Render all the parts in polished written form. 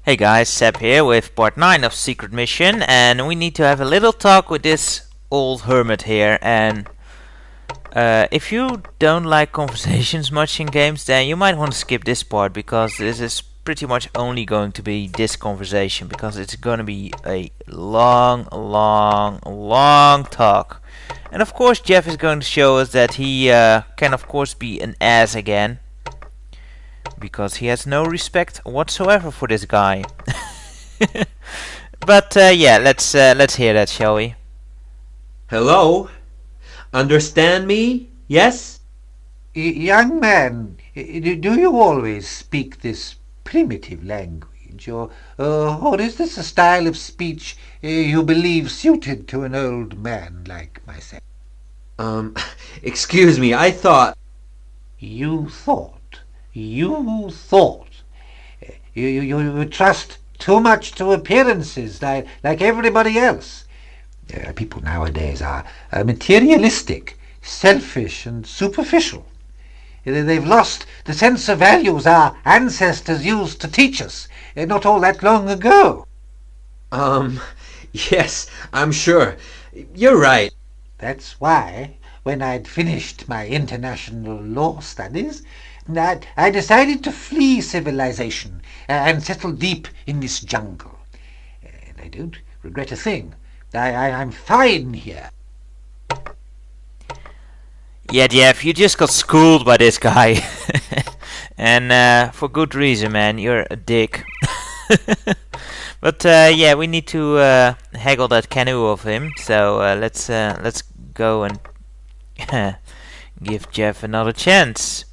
Hey guys, Seb here with part 9 of Secret Mission, and we need to have a little talk with this old hermit here. And if you don't like conversations much in games, then you might want to skip this part, because this is pretty much only going to be this conversation, because it's going to be a long talk. And of course Jeff is going to show us that he can of course be an ass again, because he has no respect whatsoever for this guy. But yeah, let's hear that, shall we? Hello? Understand me? Yes? Young man, do you always speak this primitive language, or is this a style of speech you believe suited to an old man like myself? Excuse me, I thought... You thought. You trust too much to appearances, like everybody else. People nowadays are materialistic, selfish, and superficial. They've lost the sense of values our ancestors used to teach us not all that long ago. Yes, I'm sure. You're right. That's why, when I'd finished my international law studies, I decided to flee civilization and settle deep in this jungle. And I don't regret a thing. I'm fine here. Yeah, Jeff, you just got schooled by this guy. And for good reason, man. You're a dick. But yeah, we need to haggle that canoe of him. So let's go and give Jeff another chance.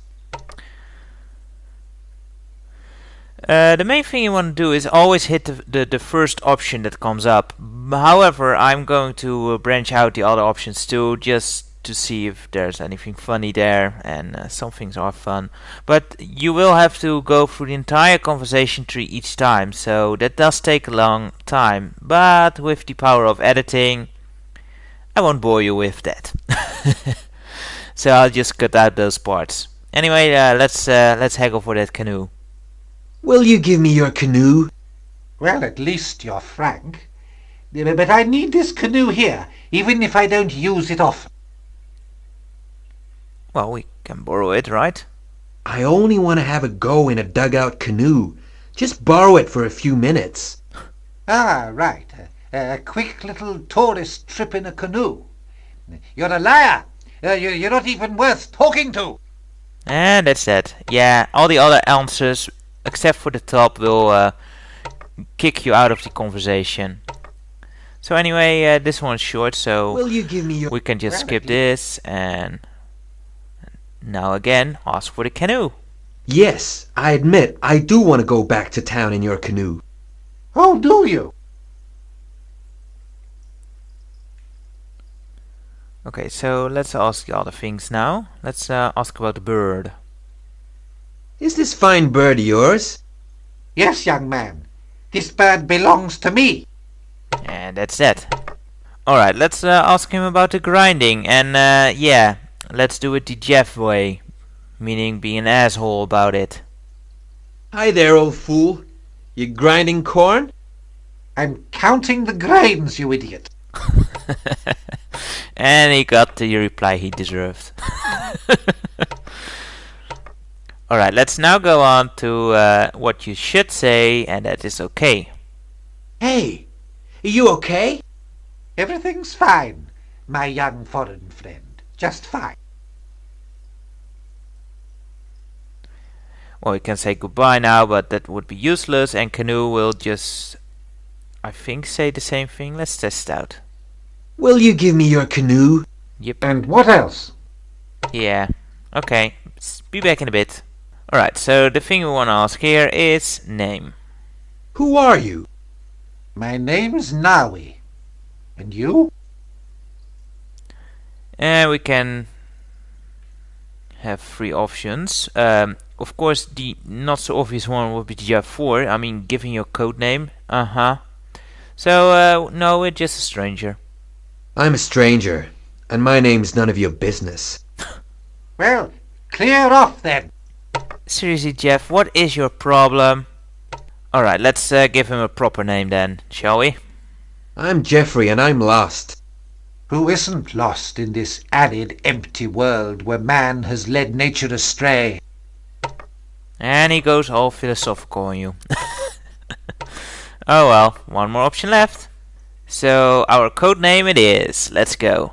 The main thing you want to do is always hit the first option that comes up. However, I'm going to branch out the other options too, just to see if there's anything funny there, and some things are fun. But you will have to go through the entire conversation tree each time, so that does take a long time. But with the power of editing, I won't bore you with that. So I'll just cut out those parts. Anyway, let's haggle for that canoe. Will you give me your canoe? Well, at least you're frank. But I need this canoe here, even if I don't use it often. Well, we can borrow it, right? I only want to have a go in a dugout canoe. Just borrow it for a few minutes. Ah, right. A quick little tourist trip in a canoe. You're a liar. You're not even worth talking to. And that's that. Yeah, all the other answers, except for the top, will kick you out of the conversation. So anyway, this one's short, so Will you give me your... we can just skip this, and now again ask for the canoe. Yes, I admit I do want to go back to town in your canoe. Oh, do you? Okay, so let's ask the other things now. Let's ask about the bird. Is this fine bird yours? Yes, young man. This bird belongs to me. And that's that. Alright, let's ask him about the grinding, and yeah, let's do it the Jeff way, meaning be an asshole about it. Hi there, old fool. You grinding corn? I'm counting the grains, you idiot. And he got the reply he deserved. Alright, let's now go on to what you should say, and that is okay. Hey, are you okay? Everything's fine, my young foreign friend. Just fine. Well, we can say goodbye now, but that would be useless, and Canoe will just, I think, say the same thing. Let's test it out. Will you give me your canoe? Yep. And what else? Yeah. Okay. Be back in a bit. Alright, so the thing we want to ask here is name. Who are you? My name's Nawi. And you? And we can have three options. Of course, the not so obvious one would be J4. I mean, giving your code name. So, no, we're just a stranger. I'm a stranger, and my name's none of your business. Well, clear off then. Seriously, Jeff, what is your problem? Alright, let's give him a proper name then, shall we? I'm Jeffrey and I'm lost. Who isn't lost in this arid, empty world where man has led nature astray? And he goes all philosophical on you. Oh well, one more option left. So our code name it is. Let's go.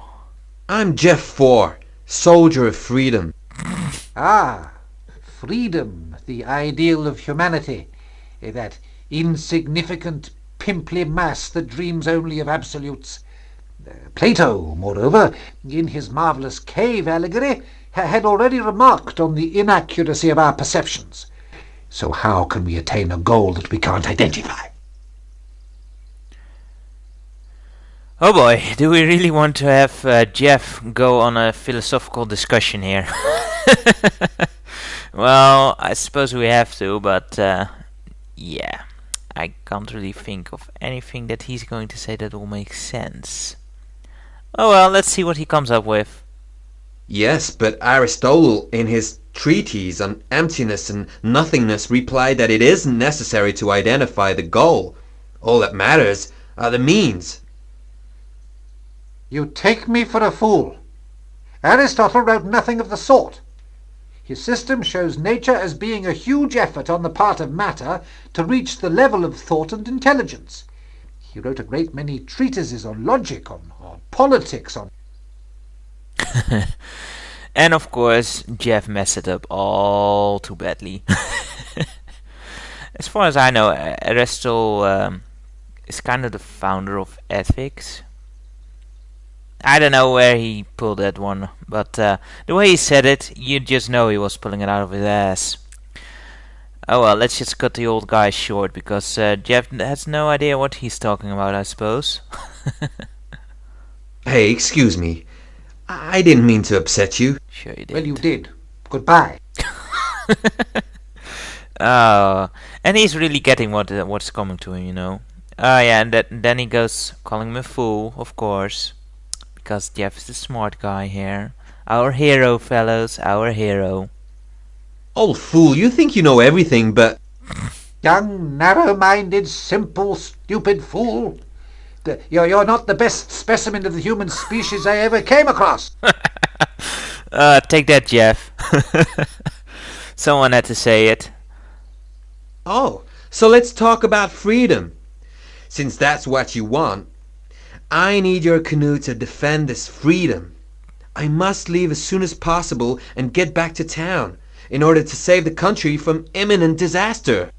I'm Jeff 4, soldier of freedom. Ah, freedom, the ideal of humanity. That insignificant, pimply mass that dreams only of absolutes. Plato, moreover, in his marvellous cave allegory, had already remarked on the inaccuracy of our perceptions. So how can we attain a goal that we can't identify? Oh boy, do we really want to have Jeff go on a philosophical discussion here? Well, I suppose we have to, but yeah, I can't really think of anything that he's going to say that will make sense. Oh well, let's see what he comes up with. Yes, but Aristotle, in his treatise on emptiness and nothingness, replied that it isn't necessary to identify the goal. All that matters are the means. You take me for a fool. Aristotle wrote nothing of the sort. His system shows nature as being a huge effort on the part of matter to reach the level of thought and intelligence. He wrote a great many treatises on logic, on politics, on... And of course, Jeff messed it up all too badly. As far as I know, Aristotle is kind of the founder of ethics. I don't know where he pulled that one, but the way he said it, you just know he was pulling it out of his ass. Oh well, let's just cut the old guy short, because Jeff has no idea what he's talking about, I suppose. Hey, excuse me. I didn't mean to upset you. Sure you did. Well, you did. Goodbye. Oh, and he's really getting what's coming to him, you know. Oh yeah, and then he goes calling him a fool, of course. Because Jeff is the smart guy here. Our hero, fellows, our hero. Old fool, you think you know everything, but... Young, narrow-minded, simple, stupid fool. You're not the best specimen of the human species I ever came across. Take that, Jeff. Someone had to say it. Oh, so let's talk about freedom. Since that's what you want, I need your canoe to defend this freedom. I must leave as soon as possible and get back to town in order to save the country from imminent disaster.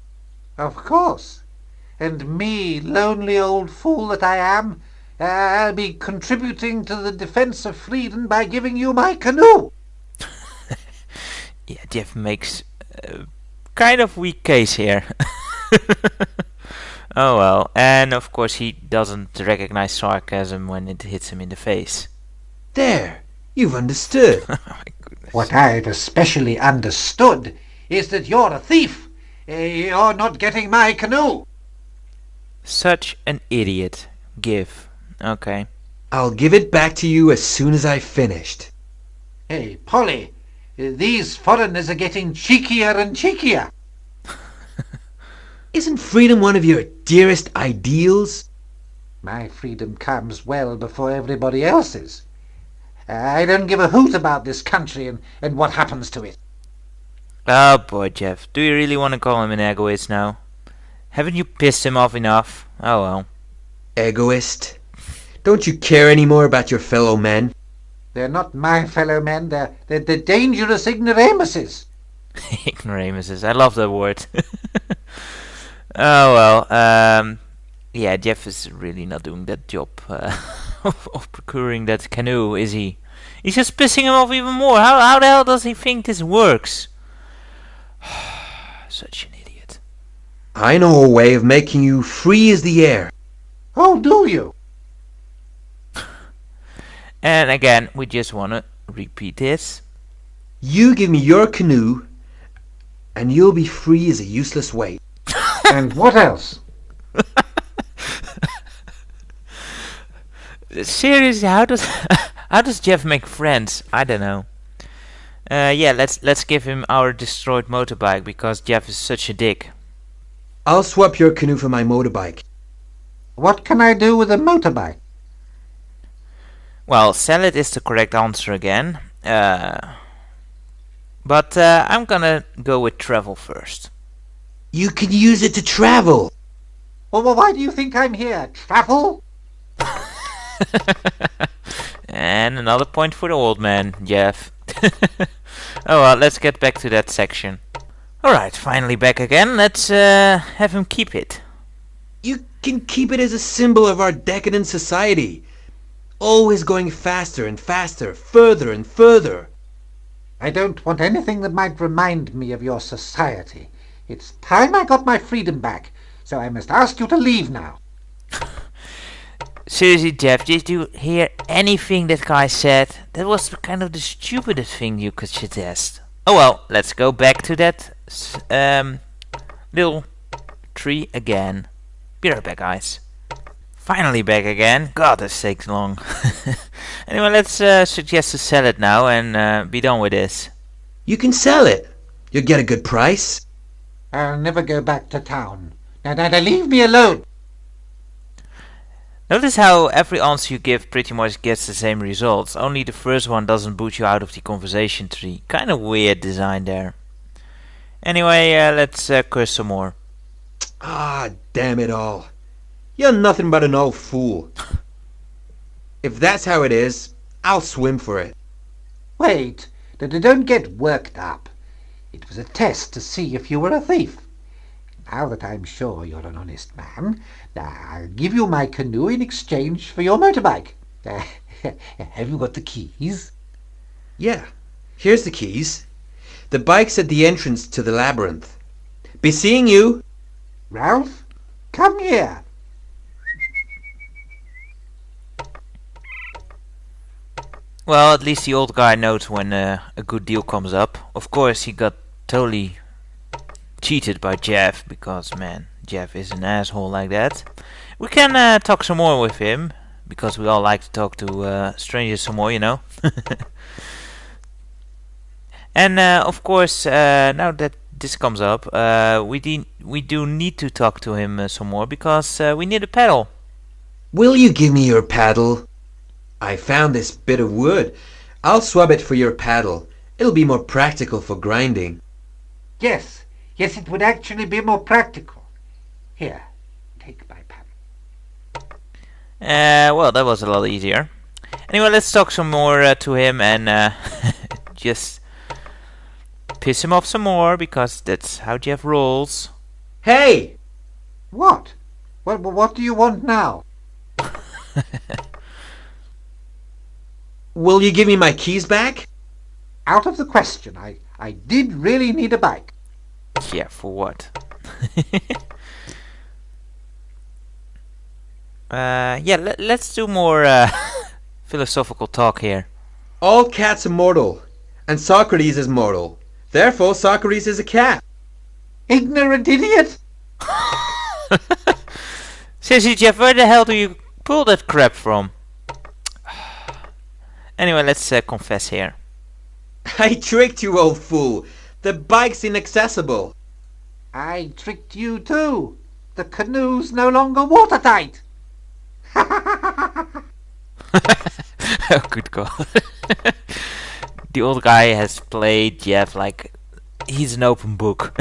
Of course. And me, lonely old fool that I am, I'll be contributing to the defense of freedom by giving you my canoe. Yeah, Jeff makes a kind of weak case here. Oh well, and of course he doesn't recognize sarcasm when it hits him in the face. There, you've understood. Oh my goodness. What I've especially understood is that you're a thief. You're not getting my canoe. Such an idiot. Give. Okay. I'll give it back to you as soon as I've finished. Hey, Polly, these foreigners are getting cheekier and cheekier. Isn't freedom one of your dearest ideals? My freedom comes well before everybody else's. I don't give a hoot about this country and what happens to it. Oh boy, Jeff. Do you really want to call him an egoist now? Haven't you pissed him off enough? Oh well. Egoist. Don't you care any more about your fellow men? They're not my fellow men. They're dangerous ignoramuses. Ignoramuses. I love that word. Oh well. Yeah, Jeff is really not doing that job of procuring that canoe, is he? He's just pissing him off even more. How the hell does he think this works? Such an idiot. I know a way of making you free as the air. Oh, do you? And again, we just want to repeat this. You give me your canoe, and you'll be free as a useless weight. And what else? Seriously, how does Jeff make friends? I don't know. Yeah, let's give him our destroyed motorbike because Jeff is such a dick. I'll swap your canoe for my motorbike. What can I do with a motorbike? Well, sell it is the correct answer again. But I'm gonna go with travel first. You can use it to travel. Well, why do you think I'm here? Travel? And another point for the old man, Jeff. Oh well, let's get back to that section. Alright, finally back again. Let's have him keep it. You can keep it as a symbol of our decadent society. Always going faster and faster, further and further. I don't want anything that might remind me of your society. It's time I got my freedom back, so I must ask you to leave now. Seriously, Jeff, did you hear anything that guy said? That was kind of the stupidest thing you could suggest. Oh well, let's go back to that little tree again. Be right back, guys. Finally back again. God, this takes long. Anyway, let's suggest to sell it now and be done with this. You can sell it. You'll get a good price. I'll never go back to town. Now, leave me alone. Notice how every answer you give pretty much gets the same results, only the first one doesn't boot you out of the conversation tree. Kind of weird design there. Anyway, let's curse some more. Ah, damn it all. You're nothing but an old fool. If that's how it is, I'll swim for it. Wait, don't get worked up. It was a test to see if you were a thief. Now that I'm sure you're an honest man, I'll give you my canoe in exchange for your motorbike. Have you got the keys? Yeah, here's the keys. The bike's at the entrance to the labyrinth. Be seeing you. Ralph, come here. Well, at least the old guy knows when a good deal comes up. Of course, he got totally cheated by Jeff, because, man, Jeff is an asshole like that. We can talk some more with him, because we all like to talk to strangers some more, you know. And, of course, now that this comes up, we do need to talk to him some more, because we need a paddle. Will you give me your paddle? I found this bit of wood. I'll swap it for your paddle. It'll be more practical for grinding. Yes, it would actually be more practical. Here, take my paddle. Well, that was a lot easier. Anyway, let's talk some more to him and just piss him off some more, because that's how Jeff rolls. Hey! What? What do you want now? Will you give me my keys back? Out of the question. I did really need a bike. Yeah, for what? Yeah, let's do more philosophical talk here. All cats are mortal, and Socrates is mortal. Therefore, Socrates is a cat. Ignorant idiot! Seriously, Jeff, where the hell do you pull that crap from? Anyway, let's confess here. I tricked you, old fool. The bike's inaccessible. I tricked you too. The canoe's no longer watertight. Oh, good God. The old guy has played Jeff like he's an open book.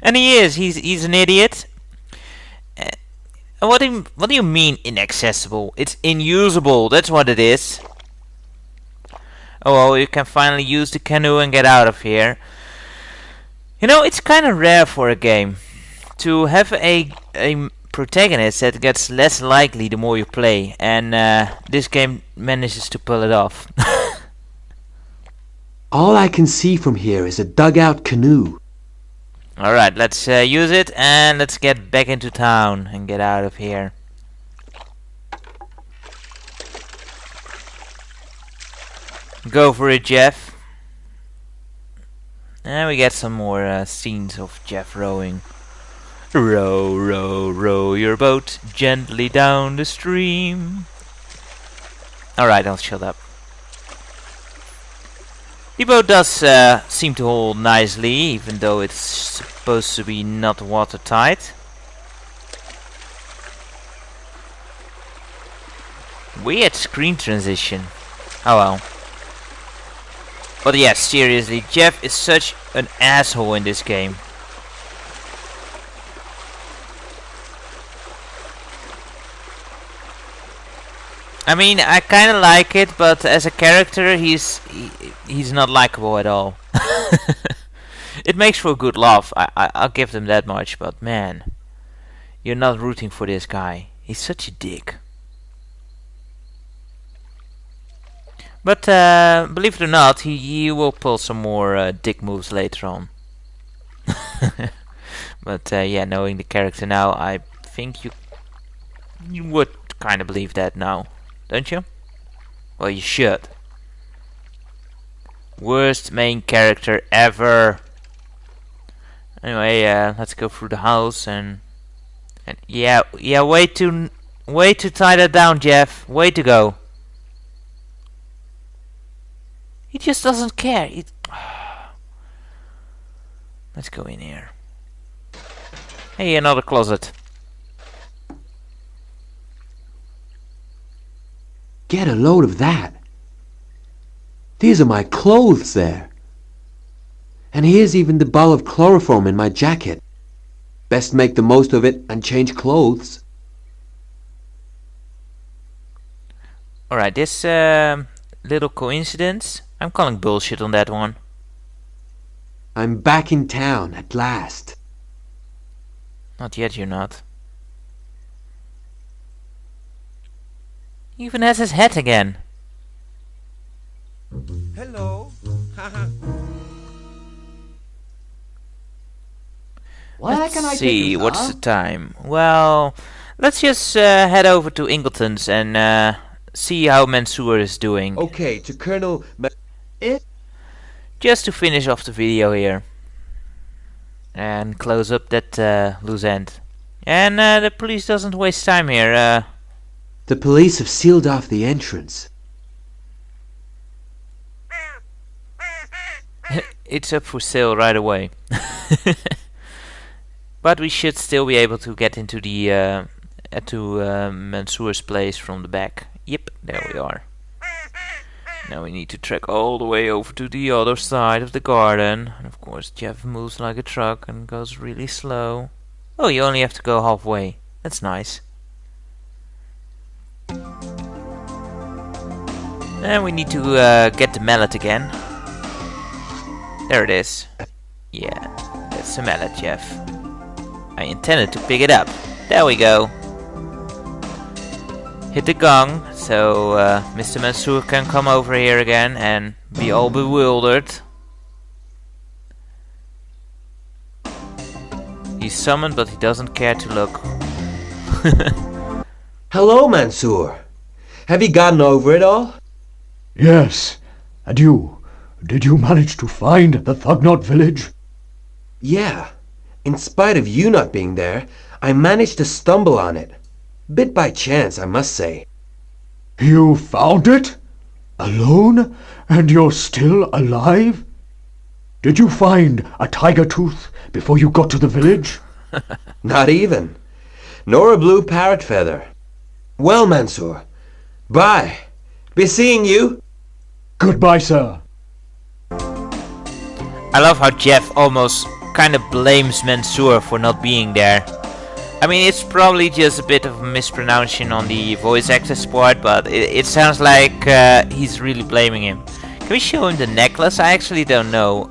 And he is. He's an idiot. What do you mean inaccessible? It's inusable. That's what it is. Oh well, you can finally use the canoe and get out of here. You know, it's kind of rare for a game to have a protagonist that gets less likely the more you play, and this game manages to pull it off. All I can see from here is a dugout canoe. Alright, let's use it, and let's get back into town and get out of here. Go for it, Jeff. And we get some more scenes of Jeff rowing. Row, row, row your boat gently down the stream. Alright, I'll shut up. The boat does seem to hold nicely, even though it's supposed to be not watertight. Weird screen transition. Oh well. But yes, seriously, Jeff is such an asshole in this game. I mean, I kind of like it, but as a character, he's not likable at all. It makes for a good laugh. I'll give them that much. But man, you're not rooting for this guy. He's such a dick. But believe it or not, he will pull some more dick moves later on. But yeah, knowing the character now, I think you would kind of believe that now. Don't you? Well, you should. Worst main character ever. Anyway, let's go through the house and yeah, way to tie that down, Jeff. Way to go. He just doesn't care. Let's go in here. Hey, another closet. Get a load of that. These are my clothes there. And here's even the ball of chloroform in my jacket. Best make the most of it and change clothes. Alright, this little coincidence, I'm calling bullshit on that one. I'm back in town at last. Not yet, you're not. He even has his hat again. Hello. Let's see, what's the time? Well, let's just head over to Ingleton's and see how Mansour is doing. Okay, to Colonel Just to finish off the video here. And close up that loose end. And the police doesn't waste time here. The police have sealed off the entrance. It's up for sale right away. But we should still be able to get into the Mansour's place from the back. Yep, there we are. Now we need to trek all the way over to the other side of the garden. And of course Jeff moves like a truck and goes really slow. Oh, you only have to go halfway. That's nice. And we need to get the mallet again. There it is. Yeah, that's the mallet, Jeff. I intended to pick it up. There we go. Hit the gong, so Mr. Mansour can come over here again and be all bewildered. He's summoned, but he doesn't care to look. Hello, Mansour. Have you gotten over it all? Yes. And you? Did you manage to find the Thugnot village? Yeah. In spite of you not being there, I managed to stumble on it. Bit by chance, I must say. You found it? Alone? And you're still alive? Did you find a tiger tooth before you got to the village? Not even. Nor a blue parrot feather. Well, Mansour. Bye. Be seeing you. Goodbye, sir. I love how Jeff almost kind of blames Mansour for not being there. I mean, it's probably just a bit of a mispronunciation on the voice actor's part, but it sounds like he's really blaming him. Can we show him the necklace? I actually don't know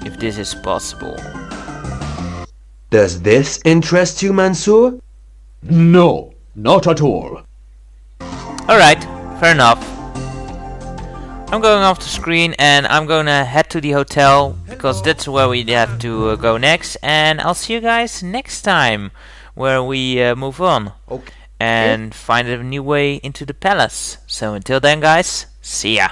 if this is possible. Does this interest you, Mansour? No, not at all. Alright, fair enough. I'm going off the screen and I'm gonna head to the hotel because that's where we have to go next, and I'll see you guys next time where we move on and find a new way into the palace. So until then, guys, see ya.